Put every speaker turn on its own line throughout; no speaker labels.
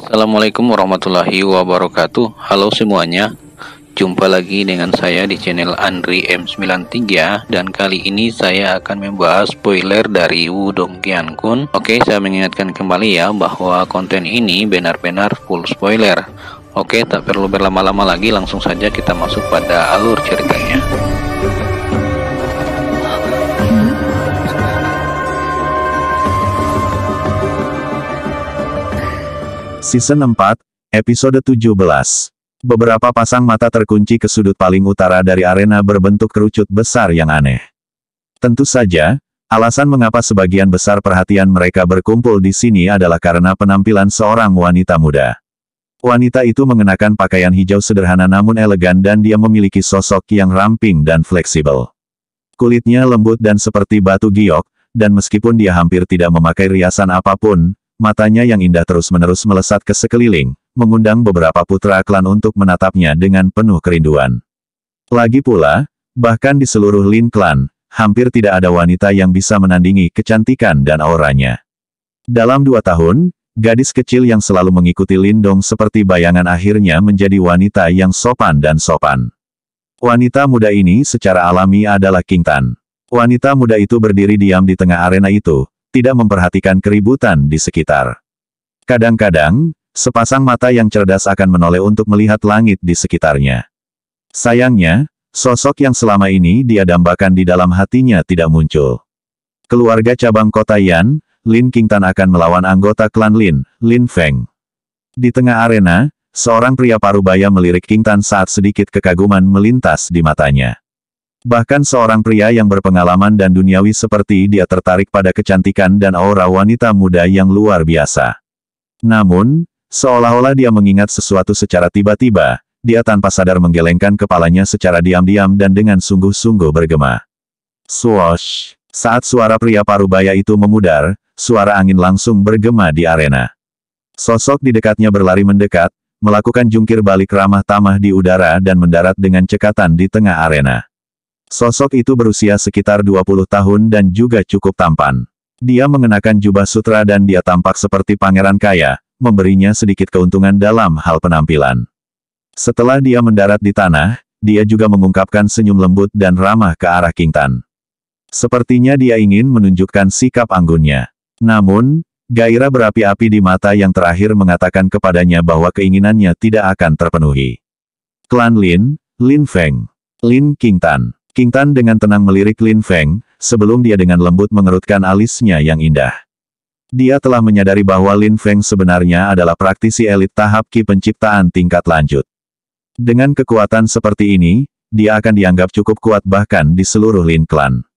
Assalamualaikum warahmatullahi wabarakatuh. Halo semuanya, jumpa lagi dengan saya di channel Andri M93. Dan kali ini saya akan membahas spoiler dari Wudong Qiankun. Oke, saya mengingatkan kembali ya bahwa konten ini benar-benar full spoiler. Oke, tak perlu berlama-lama lagi, langsung saja kita masuk pada alur ceritanya.
Season 4, Episode 17. Beberapa pasang mata terkunci ke sudut paling utara dari arena berbentuk kerucut besar yang aneh. Tentu saja, alasan mengapa sebagian besar perhatian mereka berkumpul di sini adalah karena penampilan seorang wanita muda. Wanita itu mengenakan pakaian hijau sederhana namun elegan dan dia memiliki sosok yang ramping dan fleksibel. Kulitnya lembut dan seperti batu giok, dan meskipun dia hampir tidak memakai riasan apapun, matanya yang indah terus-menerus melesat ke sekeliling, mengundang beberapa putra klan untuk menatapnya dengan penuh kerinduan. Lagi pula, bahkan di seluruh Lin klan, hampir tidak ada wanita yang bisa menandingi kecantikan dan auranya. Dalam 2 tahun, gadis kecil yang selalu mengikuti Lindong seperti bayangan akhirnya menjadi wanita yang sopan dan sopan. Wanita muda ini secara alami adalah King Tan. Wanita muda itu berdiri diam di tengah arena itu, tidak memperhatikan keributan di sekitar. Kadang-kadang, sepasang mata yang cerdas akan menoleh untuk melihat langit di sekitarnya. Sayangnya, sosok yang selama ini dia dambakan di dalam hatinya tidak muncul. Keluarga cabang kota Yan, Lin King Tan akan melawan anggota klan Lin, Lin Feng. Di tengah arena, seorang pria parubaya melirik King Tan saat sedikit kekaguman melintas di matanya. Bahkan seorang pria yang berpengalaman dan duniawi seperti dia tertarik pada kecantikan dan aura wanita muda yang luar biasa. Namun, seolah-olah dia mengingat sesuatu secara tiba-tiba, dia tanpa sadar menggelengkan kepalanya secara diam-diam dan dengan sungguh-sungguh bergema. Swoosh! Saat suara pria parubaya itu memudar, suara angin langsung bergema di arena. Sosok di dekatnya berlari mendekat, melakukan jungkir balik ramah tamah di udara dan mendarat dengan cekatan di tengah arena. Sosok itu berusia sekitar 20 tahun dan juga cukup tampan. Dia mengenakan jubah sutra dan dia tampak seperti pangeran kaya, memberinya sedikit keuntungan dalam hal penampilan. Setelah dia mendarat di tanah, dia juga mengungkapkan senyum lembut dan ramah ke arah King Tan. Sepertinya dia ingin menunjukkan sikap anggunnya. Namun, gairah berapi-api di mata yang terakhir mengatakan kepadanya bahwa keinginannya tidak akan terpenuhi. Klan Lin, Lin Feng. Lin King Tan. King Tan dengan tenang melirik Lin Feng, sebelum dia dengan lembut mengerutkan alisnya yang indah. Dia telah menyadari bahwa Lin Feng sebenarnya adalah praktisi elit tahap Ki penciptaan tingkat lanjut. Dengan kekuatan seperti ini, dia akan dianggap cukup kuat bahkan di seluruh Lin Clan.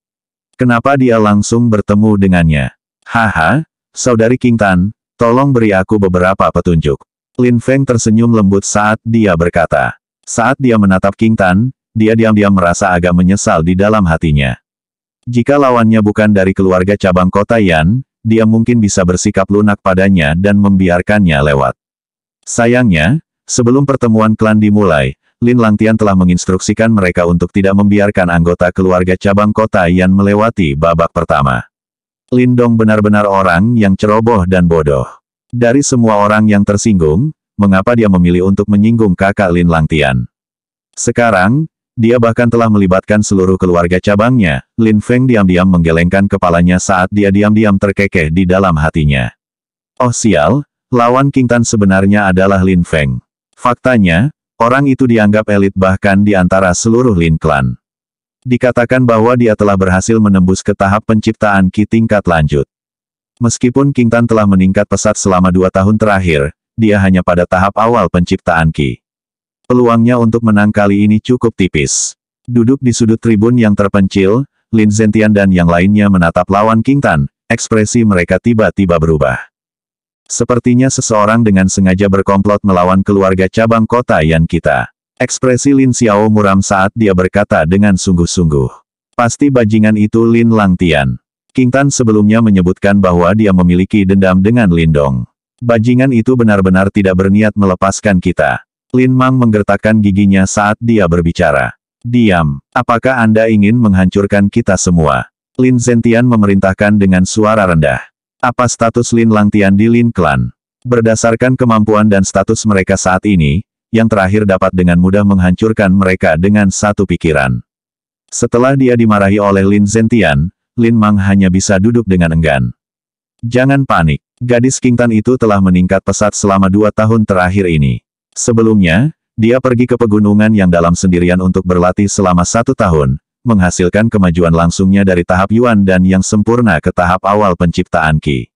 Kenapa dia langsung bertemu dengannya? Haha, saudari King Tan, tolong beri aku beberapa petunjuk. Lin Feng tersenyum lembut saat dia berkata. Saat dia menatap King Tan, dia diam-diam merasa agak menyesal di dalam hatinya. Jika lawannya bukan dari keluarga cabang kota Yan, dia mungkin bisa bersikap lunak padanya dan membiarkannya lewat. Sayangnya, sebelum pertemuan klan dimulai, Lin Langtian telah menginstruksikan mereka untuk tidak membiarkan anggota keluarga cabang kota Yan melewati babak pertama. Lindong benar-benar orang yang ceroboh dan bodoh. Dari semua orang yang tersinggung, mengapa dia memilih untuk menyinggung kakak Lin Langtian? Sekarang, dia bahkan telah melibatkan seluruh keluarga cabangnya. Lin Feng diam-diam menggelengkan kepalanya saat dia diam-diam terkekeh di dalam hatinya. Oh sial, lawan King Tan sebenarnya adalah Lin Feng. Faktanya, orang itu dianggap elit bahkan di antara seluruh Lin Clan. Dikatakan bahwa dia telah berhasil menembus ke tahap penciptaan Ki tingkat lanjut. Meskipun King Tan telah meningkat pesat selama 2 tahun terakhir, dia hanya pada tahap awal penciptaan Ki. Peluangnya untuk menang kali ini cukup tipis. Duduk di sudut tribun yang terpencil, Lin Zentian dan yang lainnya menatap lawan King Tan, ekspresi mereka tiba-tiba berubah. Sepertinya seseorang dengan sengaja berkomplot melawan keluarga cabang kota Yan kita. Ekspresi Lin Xiao muram saat dia berkata dengan sungguh-sungguh. Pasti bajingan itu Lin Langtian. King Tan sebelumnya menyebutkan bahwa dia memiliki dendam dengan Lindong. Bajingan itu benar-benar tidak berniat melepaskan kita. Lin Mang menggertakkan giginya saat dia berbicara. Diam. Apakah Anda ingin menghancurkan kita semua? Lin Zentian memerintahkan dengan suara rendah. Apa status Lin Langtian di Lin Clan? Berdasarkan kemampuan dan status mereka saat ini, yang terakhir dapat dengan mudah menghancurkan mereka dengan satu pikiran. Setelah dia dimarahi oleh Lin Zentian, Lin Mang hanya bisa duduk dengan enggan. Jangan panik, gadis King Tan itu telah meningkat pesat selama 2 tahun terakhir ini. Sebelumnya, dia pergi ke pegunungan yang dalam sendirian untuk berlatih selama 1 tahun, menghasilkan kemajuan langsungnya dari tahap Yuan dan yang sempurna ke tahap awal penciptaan Qi.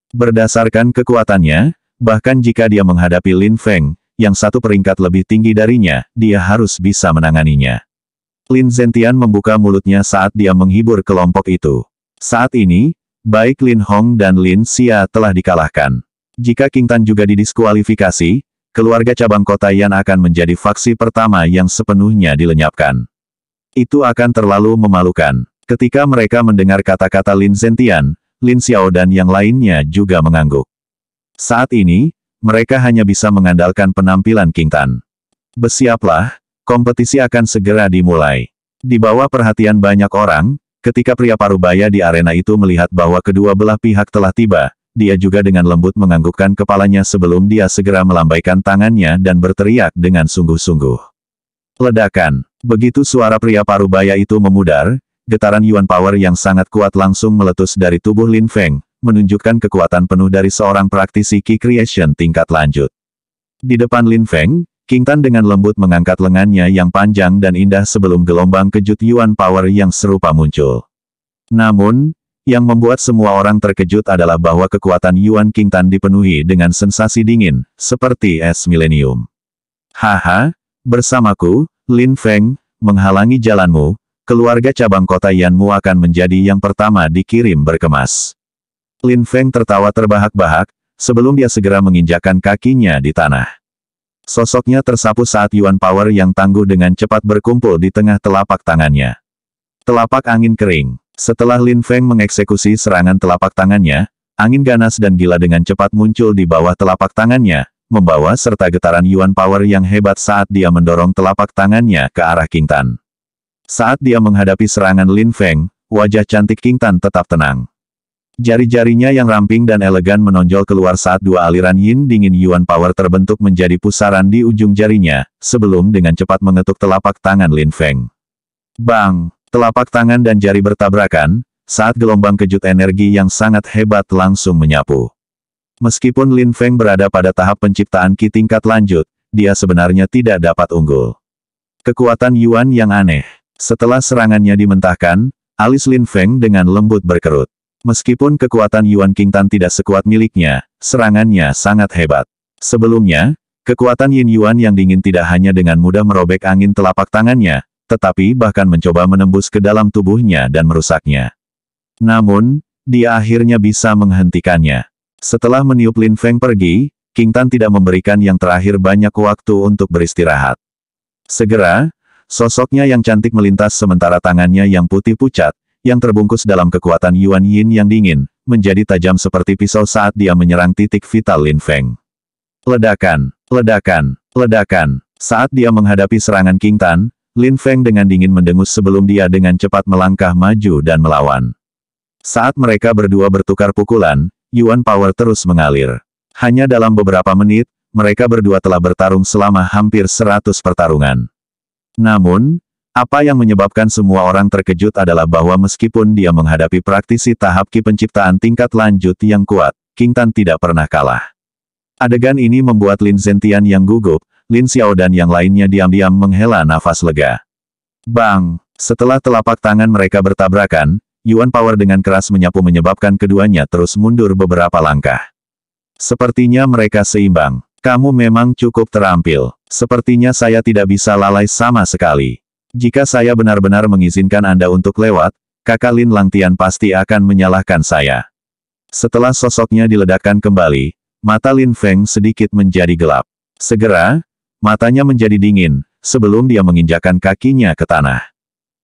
Berdasarkan kekuatannya, bahkan jika dia menghadapi Lin Feng, yang 1 peringkat lebih tinggi darinya, dia harus bisa menanganinya. Lin Zentian membuka mulutnya saat dia menghibur kelompok itu. Saat ini, baik Lin Hong dan Lin Xia telah dikalahkan. Jika King Tan juga didiskualifikasi, keluarga cabang kota Yan akan menjadi faksi pertama yang sepenuhnya dilenyapkan. Itu akan terlalu memalukan. Ketika mereka mendengar kata-kata Lin Zentian, Lin Xiao dan yang lainnya juga mengangguk. Saat ini, mereka hanya bisa mengandalkan penampilan King Tan. Bersiaplah, kompetisi akan segera dimulai. Di bawah perhatian banyak orang, ketika pria parubaya di arena itu melihat bahwa kedua belah pihak telah tiba, dia juga dengan lembut menganggukkan kepalanya sebelum dia segera melambaikan tangannya dan berteriak dengan sungguh-sungguh. Ledakan. Begitu suara pria parubaya itu memudar, getaran Yuan Power yang sangat kuat langsung meletus dari tubuh Lin Feng, menunjukkan kekuatan penuh dari seorang praktisi Qi Creation tingkat lanjut. Di depan Lin Feng, King Tan dengan lembut mengangkat lengannya yang panjang dan indah sebelum gelombang kejut Yuan Power yang serupa muncul. Namun, yang membuat semua orang terkejut adalah bahwa kekuatan Yuan King Tan dipenuhi dengan sensasi dingin, seperti es milenium. Haha, bersamaku, Lin Feng, menghalangi jalanmu, keluarga cabang kota Yanmu akan menjadi yang pertama dikirim berkemas. Lin Feng tertawa terbahak-bahak, sebelum dia segera menginjakkan kakinya di tanah. Sosoknya tersapu saat Yuan Power yang tangguh dengan cepat berkumpul di tengah telapak tangannya. Telapak angin kering. Setelah Lin Feng mengeksekusi serangan telapak tangannya, angin ganas dan gila dengan cepat muncul di bawah telapak tangannya, membawa serta getaran Yuan Power yang hebat saat dia mendorong telapak tangannya ke arah King Tan. Saat dia menghadapi serangan Lin Feng, wajah cantik King Tan tetap tenang. Jari-jarinya yang ramping dan elegan menonjol keluar saat 2 aliran yin dingin Yuan Power terbentuk menjadi pusaran di ujung jarinya, sebelum dengan cepat mengetuk telapak tangan Lin Feng. Bang! Telapak tangan dan jari bertabrakan, saat gelombang kejut energi yang sangat hebat langsung menyapu. Meskipun Lin Feng berada pada tahap penciptaan Qi tingkat lanjut, dia sebenarnya tidak dapat unggul. Kekuatan Yuan yang aneh. Setelah serangannya dimentahkan, alis Lin Feng dengan lembut berkerut. Meskipun kekuatan Yuan King Tan tidak sekuat miliknya, serangannya sangat hebat. Sebelumnya, kekuatan Yin Yuan yang dingin tidak hanya dengan mudah merobek angin telapak tangannya, tetapi bahkan mencoba menembus ke dalam tubuhnya dan merusaknya. Namun, dia akhirnya bisa menghentikannya. Setelah meniup Lin Feng pergi, King Tan tidak memberikan yang terakhir banyak waktu untuk beristirahat. Segera, sosoknya yang cantik melintas sementara tangannya yang putih pucat, yang terbungkus dalam kekuatan Yuan Yin yang dingin, menjadi tajam seperti pisau saat dia menyerang titik vital Lin Feng. Ledakan, ledakan, ledakan. Saat dia menghadapi serangan King Tan, Lin Feng dengan dingin mendengus sebelum dia dengan cepat melangkah maju dan melawan. Saat mereka berdua bertukar pukulan, Yuan Power terus mengalir. Hanya dalam beberapa menit, mereka berdua telah bertarung selama hampir 100 pertarungan. Namun, apa yang menyebabkan semua orang terkejut adalah bahwa meskipun dia menghadapi praktisi tahap Qi penciptaan tingkat lanjut yang kuat, King Tan tidak pernah kalah. Adegan ini membuat Lin Zentian yang gugup, Lin Xiao dan yang lainnya diam-diam menghela nafas lega. Bang! Setelah telapak tangan mereka bertabrakan, Yuan Power dengan keras menyapu menyebabkan keduanya terus mundur beberapa langkah. Sepertinya mereka seimbang. Kamu memang cukup terampil. Sepertinya saya tidak bisa lalai sama sekali. Jika saya benar-benar mengizinkan Anda untuk lewat, kakak Lin Langtian pasti akan menyalahkan saya. Setelah sosoknya diledakkan kembali, mata Lin Feng sedikit menjadi gelap. Segera, matanya menjadi dingin, sebelum dia menginjakkan kakinya ke tanah.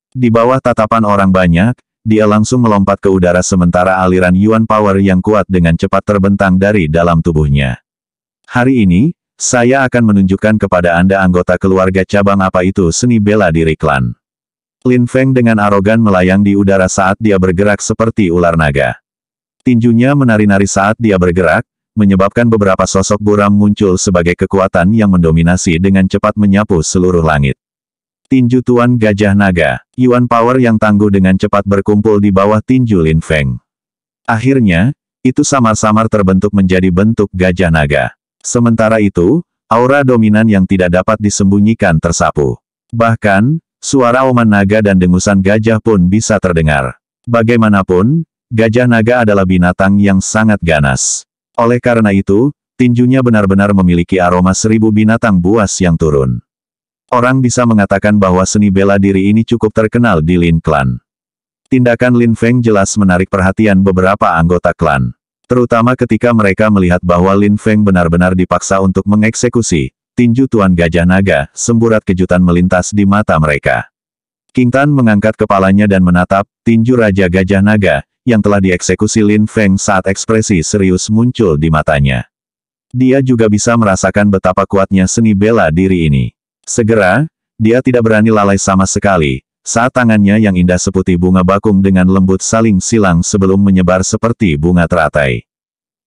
Di bawah tatapan orang banyak, dia langsung melompat ke udara sementara aliran Yuan Power yang kuat dengan cepat terbentang dari dalam tubuhnya. Hari ini, saya akan menunjukkan kepada Anda anggota keluarga cabang apa itu seni bela diri klan. Lin Feng dengan arogan melayang di udara saat dia bergerak seperti ular naga. Tinjunya menari-nari saat dia bergerak, menyebabkan beberapa sosok buram muncul sebagai kekuatan yang mendominasi dengan cepat menyapu seluruh langit. Tinju Tuan Gajah Naga, Yuan Power yang tangguh dengan cepat berkumpul di bawah tinju Lin Feng. Akhirnya, itu samar-samar terbentuk menjadi bentuk gajah naga. Sementara itu, aura dominan yang tidak dapat disembunyikan tersapu. Bahkan, suara oman naga dan dengusan gajah pun bisa terdengar. Bagaimanapun, gajah naga adalah binatang yang sangat ganas. Oleh karena itu, tinjunya benar-benar memiliki aroma 1000 binatang buas yang turun. Orang bisa mengatakan bahwa seni bela diri ini cukup terkenal di Lin Clan. Tindakan Lin Feng jelas menarik perhatian beberapa anggota klan. Terutama ketika mereka melihat bahwa Lin Feng benar-benar dipaksa untuk mengeksekusi tinju Tuan Gajah Naga, semburat kejutan melintas di mata mereka. King Tan mengangkat kepalanya dan menatap tinju Raja Gajah Naga, yang telah dieksekusi Lin Feng saat ekspresi serius muncul di matanya. Dia juga bisa merasakan betapa kuatnya seni bela diri ini. Segera, dia tidak berani lalai sama sekali, saat tangannya yang indah seputih bunga bakung dengan lembut saling silang sebelum menyebar seperti bunga teratai.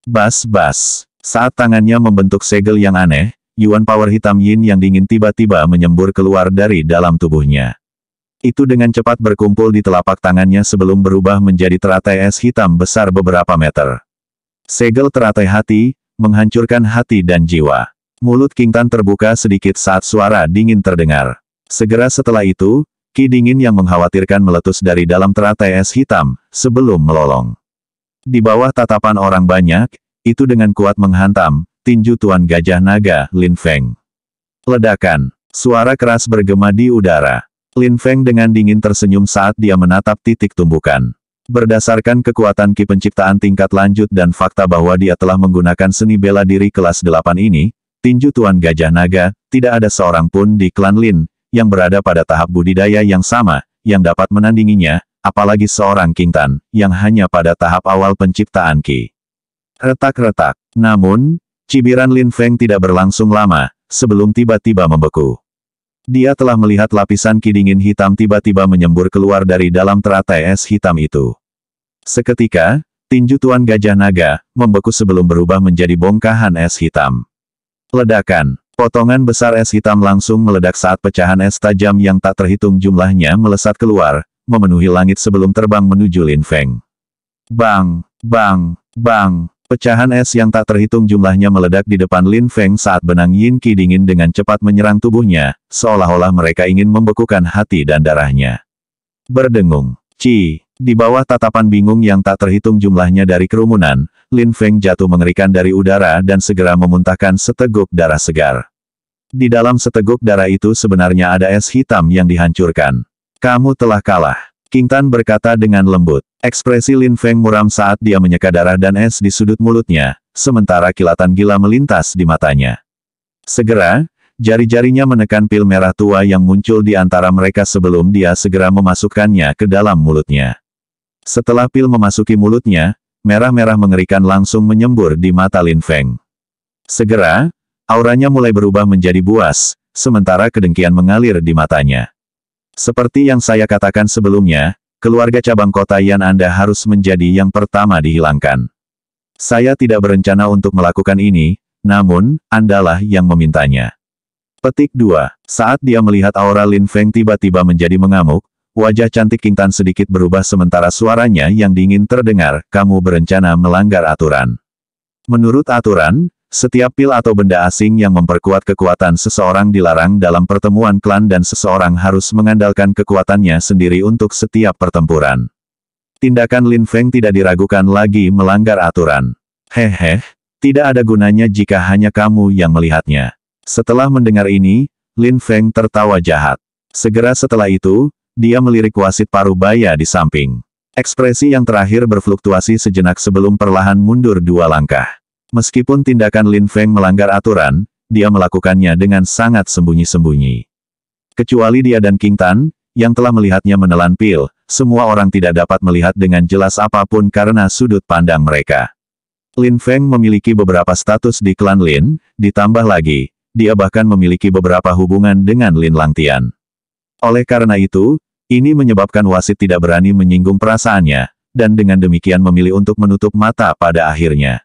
Bas-bas. Saat tangannya membentuk segel yang aneh, Yuan Power hitam yin yang dingin tiba-tiba menyembur keluar dari dalam tubuhnya. Itu dengan cepat berkumpul di telapak tangannya sebelum berubah menjadi teratai es hitam besar beberapa meter. Segel teratai hati, menghancurkan hati dan jiwa. Mulut King Tan terbuka sedikit saat suara dingin terdengar. Segera setelah itu, ki dingin yang mengkhawatirkan meletus dari dalam teratai es hitam, sebelum melolong. Di bawah tatapan orang banyak, itu dengan kuat menghantam tinju Tuan Gajah Naga, Lin Feng. Ledakan. Suara keras bergema di udara. Lin Feng dengan dingin tersenyum saat dia menatap titik tumbukan. Berdasarkan kekuatan ki penciptaan tingkat lanjut dan fakta bahwa dia telah menggunakan seni bela diri kelas 8 ini, tinju Tuan Gajah Naga, tidak ada seorang pun di klan Lin yang berada pada tahap budidaya yang sama, yang dapat menandinginya, apalagi seorang King Tan, yang hanya pada tahap awal penciptaan Ki. Retak-retak. Namun, cibiran Lin Feng tidak berlangsung lama, sebelum tiba-tiba membeku. Dia telah melihat lapisan Ki dingin hitam tiba-tiba menyembur keluar dari dalam teratai es hitam itu. Seketika, tinju Tuan Gajah Naga, membeku sebelum berubah menjadi bongkahan es hitam. Ledakan. Potongan besar es hitam langsung meledak saat pecahan es tajam yang tak terhitung jumlahnya melesat keluar, memenuhi langit sebelum terbang menuju Lin Feng. Bang! Bang! Bang! Pecahan es yang tak terhitung jumlahnya meledak di depan Lin Feng saat benang yin ki dingin dengan cepat menyerang tubuhnya, seolah-olah mereka ingin membekukan hati dan darahnya. Berdengung. Ci! Di bawah tatapan bingung yang tak terhitung jumlahnya dari kerumunan, Lin Feng jatuh mengerikan dari udara dan segera memuntahkan seteguk darah segar. Di dalam seteguk darah itu sebenarnya ada es hitam yang dihancurkan. Kamu telah kalah. King Tan berkata dengan lembut. Ekspresi Lin Feng muram saat dia menyeka darah dan es di sudut mulutnya, sementara kilatan gila melintas di matanya. Segera, jari-jarinya menekan pil merah tua yang muncul di antara mereka sebelum dia segera memasukkannya ke dalam mulutnya. Setelah pil memasuki mulutnya, merah-merah mengerikan langsung menyembur di mata Lin Feng. Segera, auranya mulai berubah menjadi buas, sementara kedengkian mengalir di matanya. Seperti yang saya katakan sebelumnya, keluarga cabang kota Yan Anda harus menjadi yang pertama dihilangkan. Saya tidak berencana untuk melakukan ini, namun, Andalah yang memintanya. Petik 2. Saat dia melihat aura Lin Feng tiba-tiba menjadi mengamuk, wajah cantik King Tan sedikit berubah sementara suaranya yang dingin terdengar, kamu berencana melanggar aturan. Menurut aturan, setiap pil atau benda asing yang memperkuat kekuatan seseorang dilarang dalam pertemuan klan dan seseorang harus mengandalkan kekuatannya sendiri untuk setiap pertempuran. Tindakan Lin Feng tidak diragukan lagi melanggar aturan. Hehe, tidak ada gunanya jika hanya kamu yang melihatnya. Setelah mendengar ini, Lin Feng tertawa jahat. Segera setelah itu, dia melirik wasit paruh baya di samping. Ekspresi yang terakhir berfluktuasi sejenak sebelum perlahan mundur 2 langkah. Meskipun tindakan Lin Feng melanggar aturan, dia melakukannya dengan sangat sembunyi-sembunyi. Kecuali dia dan King Tan, yang telah melihatnya menelan pil, semua orang tidak dapat melihat dengan jelas apapun karena sudut pandang mereka. Lin Feng memiliki beberapa status di klan Lin, ditambah lagi, dia bahkan memiliki beberapa hubungan dengan Lin Langtian. Oleh karena itu, ini menyebabkan wasit tidak berani menyinggung perasaannya, dan dengan demikian memilih untuk menutup mata pada akhirnya.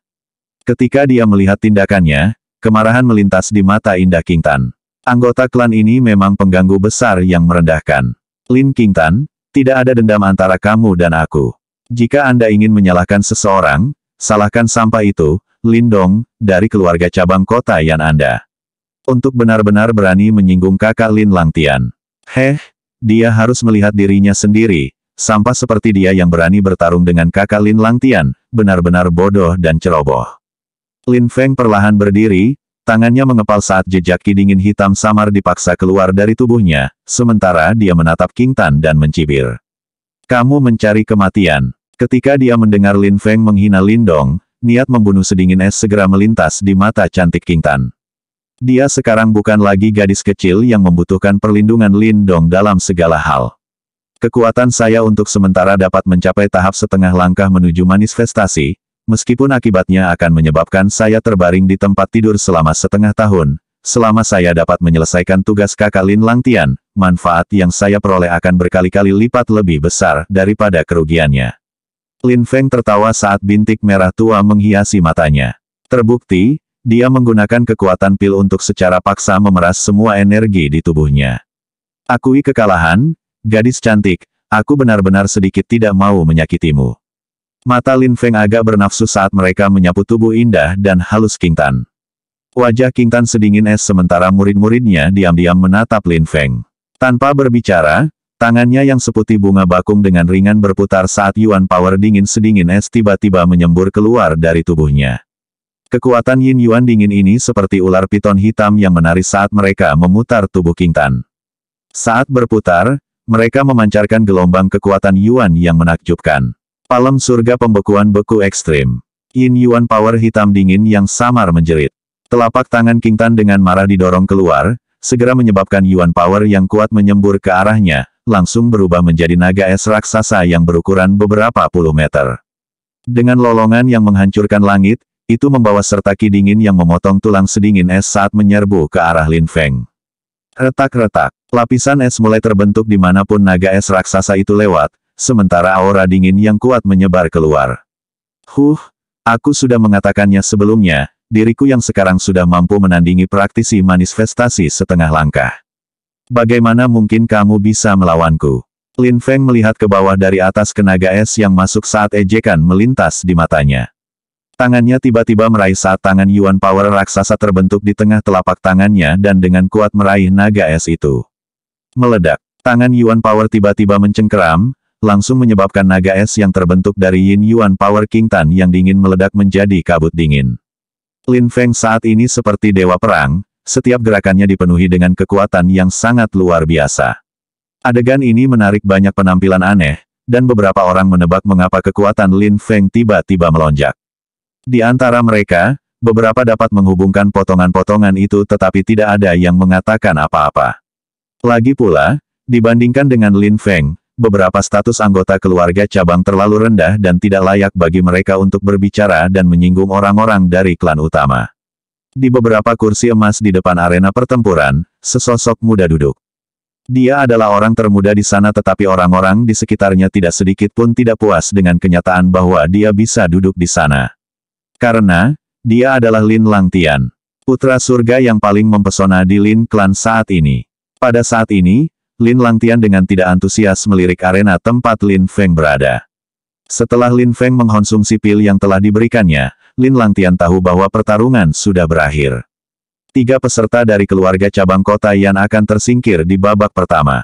Ketika dia melihat tindakannya, kemarahan melintas di mata indah King Tan. Anggota klan ini memang pengganggu besar yang merendahkan. Lin King Tan, tidak ada dendam antara kamu dan aku. Jika Anda ingin menyalahkan seseorang, salahkan sampah itu, Lin Dong, dari keluarga cabang kota Yan Anda. Untuk benar-benar berani menyinggung kakak Lin Langtian. Dia harus melihat dirinya sendiri. Sampah seperti dia yang berani bertarung dengan kakak Lin Langtian, benar-benar bodoh dan ceroboh. Lin Feng perlahan berdiri, tangannya mengepal saat jejak ki dingin hitam samar dipaksa keluar dari tubuhnya, sementara dia menatap King Tan dan mencibir. Kamu mencari kematian. Ketika dia mendengar Lin Feng menghina Lin Dong, niat membunuh sedingin es segera melintas di mata cantik King Tan. Dia sekarang bukan lagi gadis kecil yang membutuhkan perlindungan Lin Dong dalam segala hal. Kekuatan saya untuk sementara dapat mencapai tahap setengah langkah menuju manifestasi, meskipun akibatnya akan menyebabkan saya terbaring di tempat tidur selama setengah tahun. Selama saya dapat menyelesaikan tugas kakak Lin Langtian, manfaat yang saya peroleh akan berkali-kali lipat lebih besar daripada kerugiannya. Lin Feng tertawa saat bintik merah tua menghiasi matanya. Terbukti, dia menggunakan kekuatan pil untuk secara paksa memeras semua energi di tubuhnya. Akui kekalahan, gadis cantik, aku benar-benar sedikit tidak mau menyakitimu. Mata Lin Feng agak bernafsu saat mereka menyapu tubuh indah dan halus King Tan. Wajah King Tan sedingin es sementara murid-muridnya diam-diam menatap Lin Feng. Tanpa berbicara, tangannya yang seputih bunga bakung dengan ringan berputar saat Yuan Power dingin sedingin es tiba-tiba menyembur keluar dari tubuhnya. Kekuatan Yin Yuan dingin ini seperti ular piton hitam yang menari saat mereka memutar tubuh King Tan. Saat berputar, mereka memancarkan gelombang kekuatan Yuan yang menakjubkan. Palem surga pembekuan beku ekstrim. Yin Yuan Power hitam dingin yang samar menjerit. Telapak tangan King Tan dengan marah didorong keluar, segera menyebabkan Yuan Power yang kuat menyembur ke arahnya, langsung berubah menjadi naga es raksasa yang berukuran beberapa puluh meter. Dengan lolongan yang menghancurkan langit, itu membawa serta ki dingin yang memotong tulang sedingin es saat menyerbu ke arah Lin Feng. Retak-retak, lapisan es mulai terbentuk dimanapun naga es raksasa itu lewat, sementara aura dingin yang kuat menyebar keluar. Aku sudah mengatakannya sebelumnya, diriku yang sekarang sudah mampu menandingi praktisi manifestasi setengah langkah. Bagaimana mungkin kamu bisa melawanku? Lin Feng melihat ke bawah dari atas ke naga es yang masuk saat ejekan melintas di matanya. Tangannya tiba-tiba meraih saat tangan Yuan Power raksasa terbentuk di tengah telapak tangannya dan dengan kuat meraih naga es itu. Meledak, tangan Yuan Power tiba-tiba mencengkeram, langsung menyebabkan naga es yang terbentuk dari Yin Yuan Power King Tan yang dingin meledak menjadi kabut dingin. Lin Feng saat ini seperti dewa perang, setiap gerakannya dipenuhi dengan kekuatan yang sangat luar biasa. Adegan ini menarik banyak penampilan aneh, dan beberapa orang menebak mengapa kekuatan Lin Feng tiba-tiba melonjak. Di antara mereka, beberapa dapat menghubungkan potongan-potongan itu tetapi tidak ada yang mengatakan apa-apa. Lagi pula, dibandingkan dengan Lin Feng, beberapa status anggota keluarga cabang terlalu rendah dan tidak layak bagi mereka untuk berbicara dan menyinggung orang-orang dari klan utama. Di beberapa kursi emas di depan arena pertempuran, sesosok muda duduk. Dia adalah orang termuda di sana tetapi orang-orang di sekitarnya tidak sedikit pun tidak puas dengan kenyataan bahwa dia bisa duduk di sana. Karena, dia adalah Lin Langtian, putra surga yang paling mempesona di Lin Klan saat ini. Pada saat ini, Lin Langtian dengan tidak antusias melirik arena tempat Lin Feng berada. Setelah Lin Feng mengkonsumsi pil yang telah diberikannya, Lin Langtian tahu bahwa pertarungan sudah berakhir. 3 peserta dari keluarga cabang kota Yan akan tersingkir di babak pertama.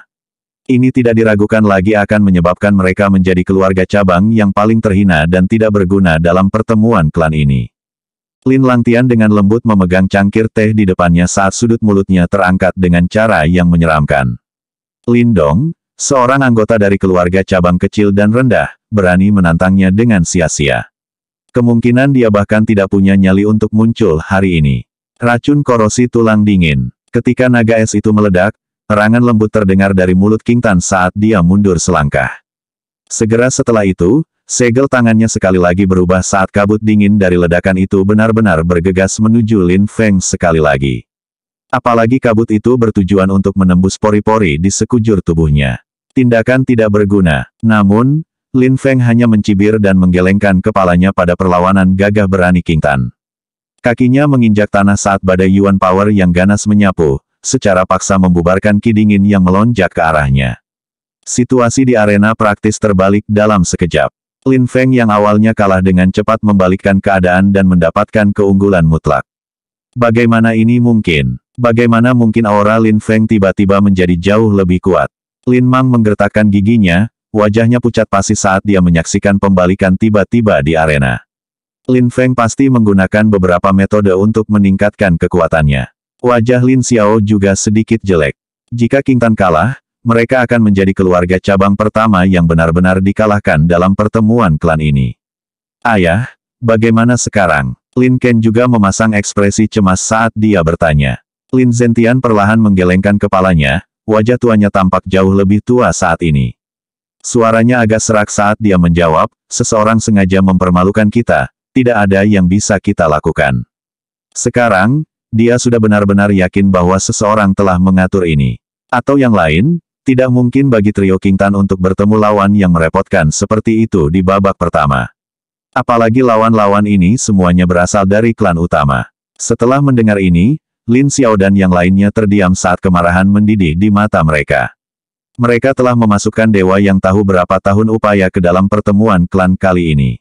Ini tidak diragukan lagi akan menyebabkan mereka menjadi keluarga cabang yang paling terhina dan tidak berguna dalam pertemuan klan ini. Lin Langtian dengan lembut memegang cangkir teh di depannya saat sudut mulutnya terangkat dengan cara yang menyeramkan. Lin Dong, seorang anggota dari keluarga cabang kecil dan rendah, berani menantangnya dengan sia-sia. Kemungkinan dia bahkan tidak punya nyali untuk muncul hari ini. Racun korosi tulang dingin. Ketika naga es itu meledak, erangan lembut terdengar dari mulut King Tan saat dia mundur selangkah. Segera setelah itu, segel tangannya sekali lagi berubah saat kabut dingin dari ledakan itu benar-benar bergegas menuju Lin Feng sekali lagi. Apalagi kabut itu bertujuan untuk menembus pori-pori di sekujur tubuhnya. Tindakan tidak berguna. Namun, Lin Feng hanya mencibir dan menggelengkan kepalanya pada perlawanan gagah berani King Tan. Kakinya menginjak tanah saat badai Yuan Power yang ganas menyapu, secara paksa membubarkan ki dingin yang melonjak ke arahnya. Situasi di arena praktis terbalik dalam sekejap. Lin Feng yang awalnya kalah dengan cepat membalikkan keadaan dan mendapatkan keunggulan mutlak. Bagaimana ini mungkin? Bagaimana mungkin aura Lin Feng tiba-tiba menjadi jauh lebih kuat? Lin Mang menggertakkan giginya, wajahnya pucat pasi saat dia menyaksikan pembalikan tiba-tiba di arena. Lin Feng pasti menggunakan beberapa metode untuk meningkatkan kekuatannya. Wajah Lin Xiao juga sedikit jelek. Jika King Tan kalah, mereka akan menjadi keluarga cabang pertama yang benar-benar dikalahkan dalam pertemuan klan ini. Ayah, bagaimana sekarang? Lin Ken juga memasang ekspresi cemas saat dia bertanya. Lin Zentian perlahan menggelengkan kepalanya, wajah tuanya tampak jauh lebih tua saat ini. Suaranya agak serak saat dia menjawab, seseorang sengaja mempermalukan kita, tidak ada yang bisa kita lakukan. Sekarang, dia sudah benar-benar yakin bahwa seseorang telah mengatur ini. Atau yang lain, tidak mungkin bagi trio King Tan untuk bertemu lawan yang merepotkan seperti itu di babak pertama. Apalagi lawan-lawan ini semuanya berasal dari klan utama. Setelah mendengar ini, Lin Xiao dan yang lainnya terdiam saat kemarahan mendidih di mata mereka. Mereka telah memasukkan dewa yang tahu berapa tahun upaya ke dalam pertemuan klan kali ini.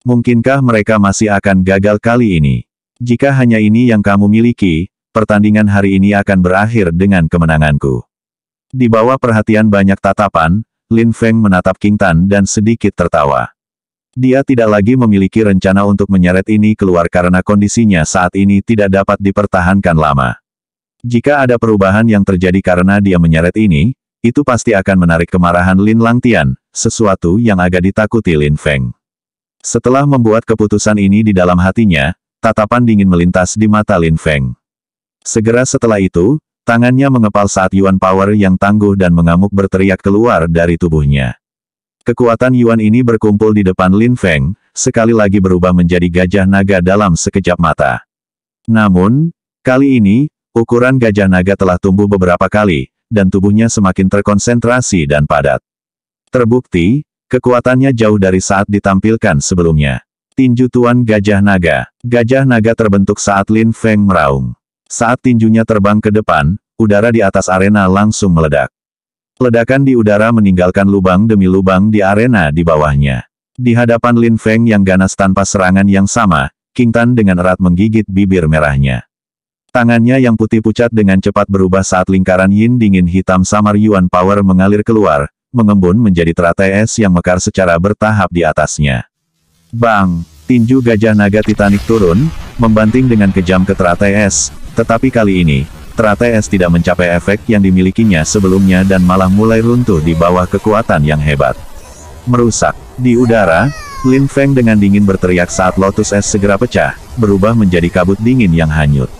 Mungkinkah mereka masih akan gagal kali ini? Jika hanya ini yang kamu miliki, pertandingan hari ini akan berakhir dengan kemenanganku. Di bawah perhatian banyak tatapan, Lin Feng menatap King Tan dan sedikit tertawa. Dia tidak lagi memiliki rencana untuk menyeret ini keluar karena kondisinya saat ini tidak dapat dipertahankan lama. Jika ada perubahan yang terjadi karena dia menyeret ini, itu pasti akan menarik kemarahan Lin Langtian, sesuatu yang agak ditakuti Lin Feng. Setelah membuat keputusan ini di dalam hatinya, tatapan dingin melintas di mata Lin Feng. Segera setelah itu, tangannya mengepal saat Yuan Power yang tangguh dan mengamuk berteriak keluar dari tubuhnya. Kekuatan Yuan ini berkumpul di depan Lin Feng, sekali lagi berubah menjadi gajah naga dalam sekejap mata. Namun, kali ini, ukuran gajah naga telah tumbuh beberapa kali, dan tubuhnya semakin terkonsentrasi dan padat. Terbukti, kekuatannya jauh dari saat ditampilkan sebelumnya. Tinju Tuan Gajah Naga. Gajah naga terbentuk saat Lin Feng meraung. Saat tinjunya terbang ke depan, udara di atas arena langsung meledak. Ledakan di udara meninggalkan lubang demi lubang di arena di bawahnya. Di hadapan Lin Feng yang ganas tanpa serangan yang sama, King Tan dengan erat menggigit bibir merahnya. Tangannya yang putih pucat dengan cepat berubah saat lingkaran yin dingin hitam samar Yuan Power mengalir keluar, mengembun menjadi teratai es yang mekar secara bertahap di atasnya. Bang! Tinju gajah naga Titanic turun, membanting dengan kejam ke teratai es, tetapi kali ini, teratai es tidak mencapai efek yang dimilikinya sebelumnya dan malah mulai runtuh di bawah kekuatan yang hebat. Merusak. Di udara, Lin Feng dengan dingin berteriak saat lotus es segera pecah, berubah menjadi kabut dingin yang hanyut.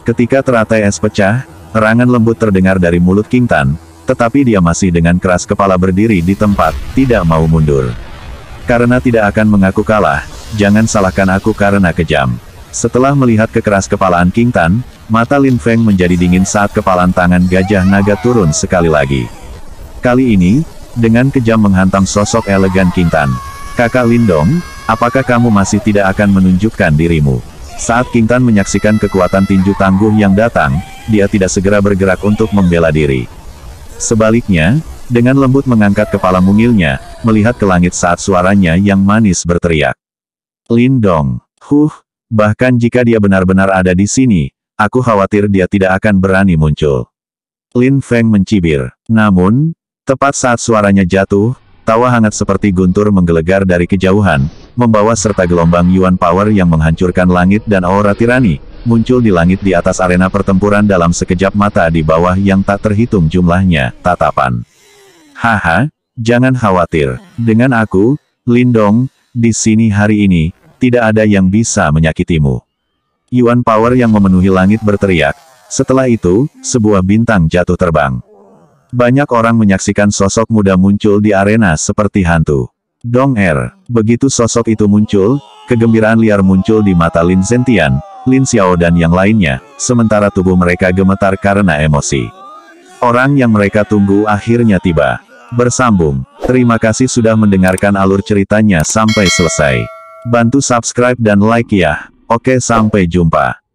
Ketika teratai es pecah, erangan lembut terdengar dari mulut King Tan, tetapi dia masih dengan keras kepala berdiri di tempat, tidak mau mundur. Karena tidak akan mengaku kalah, jangan salahkan aku karena kejam. Setelah melihat kekeras kepalaan King Tan, mata Lin Feng menjadi dingin saat kepalan tangan gajah naga turun sekali lagi. Kali ini, dengan kejam menghantam sosok elegan King Tan. Kakak Lindong, apakah kamu masih tidak akan menunjukkan dirimu? Saat King Tan menyaksikan kekuatan tinju tangguh yang datang, dia tidak segera bergerak untuk membela diri. Sebaliknya, dengan lembut mengangkat kepala mungilnya, melihat ke langit saat suaranya yang manis berteriak. Lindong, bahkan jika dia benar-benar ada di sini, aku khawatir dia tidak akan berani muncul. Lin Feng mencibir. Namun, tepat saat suaranya jatuh, tawa hangat seperti guntur menggelegar dari kejauhan, membawa serta gelombang Yuan Power yang menghancurkan langit dan aura tirani, muncul di langit di atas arena pertempuran dalam sekejap mata di bawah yang tak terhitung jumlahnya, tatapan. Haha, jangan khawatir. Dengan aku, Lindong, di sini hari ini, tidak ada yang bisa menyakitimu. Yuan Power yang memenuhi langit berteriak. Setelah itu, sebuah bintang jatuh terbang. Banyak orang menyaksikan sosok muda muncul di arena seperti hantu. Dong begitu sosok itu muncul, kegembiraan liar muncul di mata Lin Zentian, Lin Xiao dan yang lainnya, sementara tubuh mereka gemetar karena emosi. Orang yang mereka tunggu akhirnya tiba. Bersambung. Terima kasih sudah mendengarkan alur ceritanya sampai selesai. Bantu subscribe dan like ya. Oke, sampai jumpa.